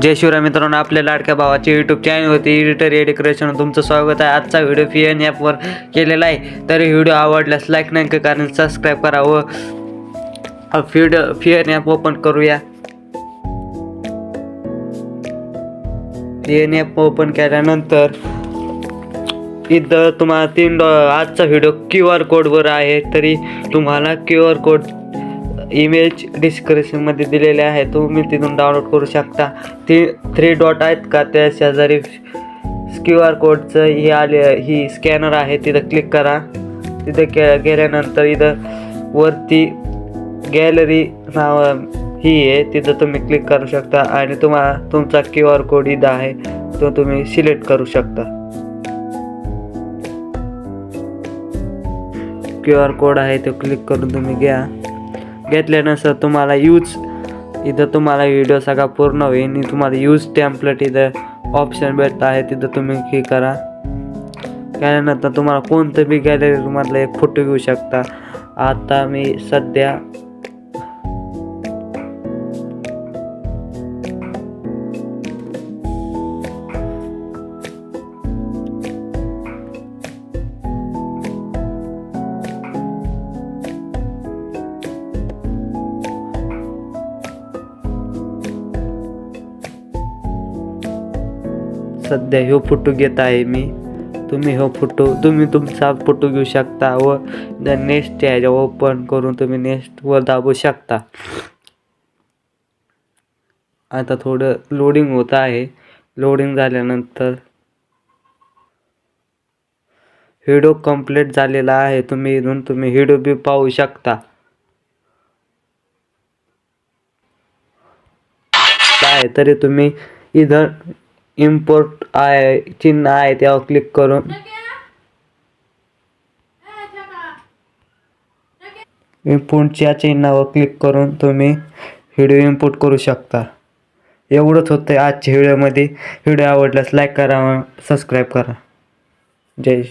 जय शिवराय मित्रांनो, आपल्या लाडक्या भावाची यूट्यूब चॅनलवरती एडिटर एडिक्रेशन तुमचं स्वागत आहे। आजचा व्हिडिओ FIAN ॲपवर केलेला आहे। तर व्हिडिओ आवडल्यास लाईक नाही कारण सबस्क्राईब करा व FIAN ॲप ओपन करूया। FIAN ॲप ओपन केल्यानंतर इथं तुम्हाला आजचा व्हिडिओ QR कोडवर आहे, तरी तुम्हाला QR कोड इमेज डिस्क्रिप्शनमध्ये दिलेले आहे, तुम्ही तिथून डाउनलोड करू शकता। ते 3 डॉट आहेत का त्या शेजारी QR कोडचं ही स्कॅनर आहे, तिथं क्लिक करा। तिथं गेल्यानंतर इथं वरती गॅलरी नाव ही आहे, तिथं तुम्ही क्लिक करू शकता आणि तुम्हाला तुमचा QR कोड इथं आहे तो तुम्ही सिलेक्ट करू शकता। QR कोड आहे तो क्लिक करून तुम्ही घ्या। घेतल्यानंतर तुम्हाला इथं तुम्हाला व्हिडिओ सगळा पूर्ण होईल आणि तुम्हाला यूज टेम्पलेट इथं ऑप्शन भेटत आहे, तिथं तुम्ही क्लिक करा। त्यानंतर तुम्हाला कोणतं बी गॅलरीमधला एक फोटो घेऊ शकता। आता मी सध्या ह्यो फोटो घेत आहे मी। तुम्ही तुमचा फोटो घेऊ शकता व नेक्स्ट ह्याच्या ओपन करून तुम्ही नेक्स्ट वर दाबू शकता। आता थोडं लोडिंग होत आहे। लोडिंग झाल्यानंतर व्हिडिओ कंप्लीट झालेला आहे। तुम्ही व्हिडिओ बी पाहू शकता। तरी तुम्ही इथं इम्पोर्ट आहे चिन्ह आहे त्यावर क्लिक करून इम्पोर्टच्या चिन्हावर क्लिक करून तुम्ही व्हिडिओ इम्पोर्ट करू शकता। एवढंच होतं आजच्या व्हिडिओमध्ये। व्हिडिओ आवडल्यास लाईक करा व सबस्क्राईब करा। जय